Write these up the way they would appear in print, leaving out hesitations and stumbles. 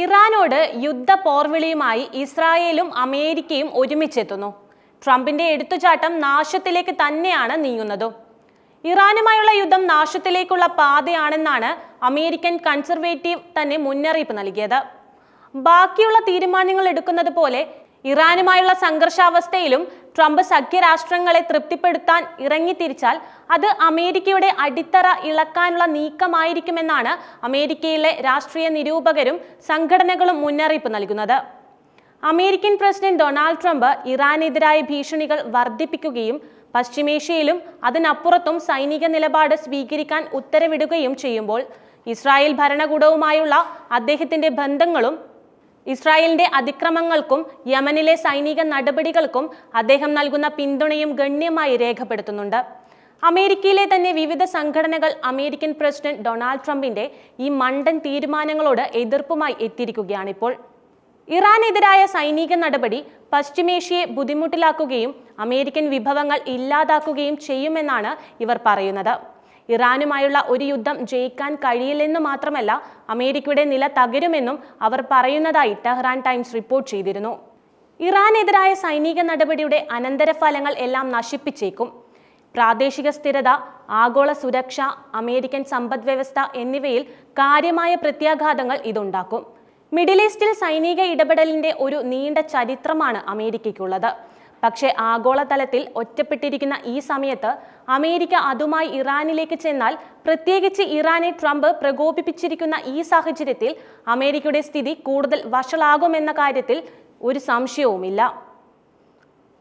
ഇറാനോട് യുദ്ധ പോർവിളിയുമായി ഇസ്രായേലും അമേരിക്കയും ഒരുമിച്ചെത്തുന്നു. ട്രംപിന്റെ എടുത്തുചാട്ടം നാശത്തിലേക്ക് തന്നെയാണ് നീങ്ങുന്നതും. ഇറാനുമായുള്ള യുദ്ധം നാശത്തിലേക്കുള്ള പാതയാണെന്നാണ് അമേരിക്കൻ കൺസർവേറ്റീവ് തന്നെ മുന്നറിയിപ്പ് നൽകിയത്. ബാക്കിയുള്ള തീരുമാനങ്ങൾ എടുക്കുന്നത് പോലെ ഇറാനുമായുള്ള സംഘർഷാവസ്ഥയിലും ട്രംപ് സഖ്യരാഷ്ട്രങ്ങളെ തൃപ്തിപ്പെടുത്താൻ ഇറങ്ങിത്തിരിച്ചാൽ അത് അമേരിക്കയുടെ അടിത്തറ ഇളക്കാനുള്ള നീക്കമായിരിക്കുമെന്നാണ് അമേരിക്കയിലെ രാഷ്ട്രീയ നിരൂപകരും സംഘടനകളും മുന്നറിയിപ്പ് നൽകുന്നത്. അമേരിക്കൻ പ്രസിഡന്റ് ഡൊണാൾഡ് ട്രംപ് ഇറാനെതിരായ ഭീഷണികൾ വർദ്ധിപ്പിക്കുകയും പശ്ചിമേഷ്യയിലും അതിനപ്പുറത്തും സൈനിക നിലപാട് സ്വീകരിക്കാൻ ഉത്തരവിടുകയും ചെയ്യുമ്പോൾ ഇസ്രായേൽ ഭരണകൂടവുമായുള്ള അദ്ദേഹത്തിന്റെ ബന്ധങ്ങളും ഇസ്രായേലിന്റെ അതിക്രമങ്ങൾക്കും യമനിലെ സൈനിക നടപടികൾക്കും അദ്ദേഹം നൽകുന്ന പിന്തുണയും ഗണ്യമായി രേഖപ്പെടുത്തുന്നുണ്ട്. അമേരിക്കയിലെ തന്നെ വിവിധ സംഘടനകൾ അമേരിക്കൻ പ്രസിഡന്റ് ഡൊണാൾഡ് ട്രംപിന്റെ ഈ മണ്ടൻ തീരുമാനങ്ങളോട് എതിർപ്പുമായി എത്തിയിരിക്കുകയാണിപ്പോൾ. ഇറാനെതിരായ സൈനിക നടപടി പശ്ചിമേഷ്യയെ ബുദ്ധിമുട്ടിലാക്കുകയും അമേരിക്കൻ വിഭവങ്ങൾ ഇല്ലാതാക്കുകയും ചെയ്യുമെന്നാണ് ഇവർ പറയുന്നത്. ഇറാനുമായുള്ള ഒരു യുദ്ധം ജയിക്കാൻ കഴിയില്ലെന്നു മാത്രമല്ല, അമേരിക്കയുടെ നില തകരുമെന്നും അവർ പറയുന്നതായി ടെഹ്റാൻ ടൈംസ് റിപ്പോർട്ട് ചെയ്തിരുന്നു. ഇറാനെതിരായ സൈനിക നടപടിയുടെ അനന്തരഫലങ്ങൾ എല്ലാം നശിപ്പിച്ചേക്കും. പ്രാദേശിക സ്ഥിരത, ആഗോള സുരക്ഷ, അമേരിക്കൻ സമ്പദ് വ്യവസ്ഥ എന്നിവയിൽ കാര്യമായ പ്രത്യാഘാതങ്ങൾ ഇതുണ്ടാക്കും. മിഡിൽ ഈസ്റ്റിൽ സൈനിക ഇടപെടലിന്റെ ഒരു നീണ്ട ചരിത്രമാണ് അമേരിക്കയ്ക്കുള്ളത്. പക്ഷേ ആഗോളതലത്തിൽ ഒറ്റപ്പെട്ടിരിക്കുന്ന ഈ സമയത്ത് അമേരിക്ക അതുമായി ഇറാനിലേക്ക് ചെന്നാൽ, പ്രത്യേകിച്ച് ഇറാനെ ട്രംപ് പ്രകോപിപ്പിച്ചിരിക്കുന്ന ഈ സാഹചര്യത്തിൽ അമേരിക്കയുടെ സ്ഥിതി കൂടുതൽ വഷളാകുമെന്ന കാര്യത്തിൽ ഒരു സംശയവുമില്ല.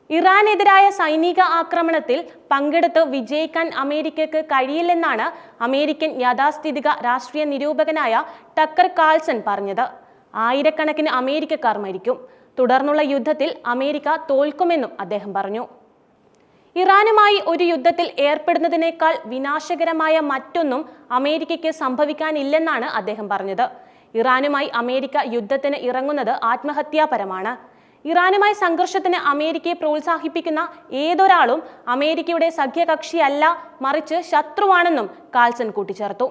ഇറാനെതിരായ സൈനിക ആക്രമണത്തിൽ പങ്കെടുത്ത് വിജയിക്കാൻ അമേരിക്കയ്ക്ക് കഴിയില്ലെന്നാണ് അമേരിക്കൻ യാഥാസ്ഥിതിക രാഷ്ട്രീയ നിരൂപകനായ ടക്കർ കാൾസൺ പറഞ്ഞത്. ആയിരക്കണക്കിന് അമേരിക്കക്കാർ മരിക്കും. തുടർന്നുള്ള യുദ്ധത്തിൽ അമേരിക്ക തോൽക്കുമെന്നും അദ്ദേഹം പറഞ്ഞു. ഇറാനുമായി ഒരു യുദ്ധത്തിൽ ഏർപ്പെടുന്നതിനേക്കാൾ വിനാശകരമായ മറ്റൊന്നും അമേരിക്കയ്ക്ക് സംഭവിക്കാനില്ലെന്നാണ് അദ്ദേഹം പറഞ്ഞത്. ഇറാനുമായി അമേരിക്ക യുദ്ധത്തിന് ഇറങ്ങുന്നത് ആത്മഹത്യാപരമാണ്. ഇറാനുമായി സംഘർഷത്തിന് അമേരിക്കയെ പ്രോത്സാഹിപ്പിക്കുന്ന ഏതൊരാളും അമേരിക്കയുടെ സഖ്യകക്ഷിയല്ല, മറിച്ച് ശത്രുവാണെന്നും കാൾസൺ കൂട്ടിച്ചേർത്തു.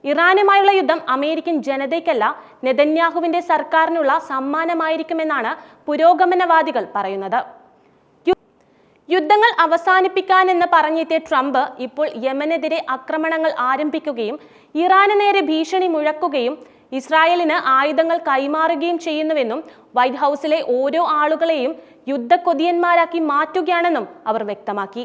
ഇറാനുമായുള്ള യുദ്ധം അമേരിക്കൻ ജനതയ്ക്കല്ല, നെതന്യാഹുവിന്റെ സർക്കാരിനുള്ള സമ്മാനമായിരിക്കുമെന്നാണ് പുരോഗമനവാദികൾ പറയുന്നത്. യുദ്ധങ്ങൾ അവസാനിപ്പിക്കാനെന്ന് പറഞ്ഞെത്തിയ ട്രംപ് ഇപ്പോൾ യമനെതിരെ ആക്രമണങ്ങൾ ആരംഭിക്കുകയും ഇറാന് നേരെ ഭീഷണി മുഴക്കുകയും ഇസ്രായേലിന് ആയുധങ്ങൾ കൈമാറുകയും ചെയ്യുന്നുവെന്നും വൈറ്റ് ഹൗസിലെ ഓരോ ആളുകളെയും യുദ്ധക്കൊതിയന്മാരാക്കി മാറ്റുകയാണെന്നും അവർ വ്യക്തമാക്കി.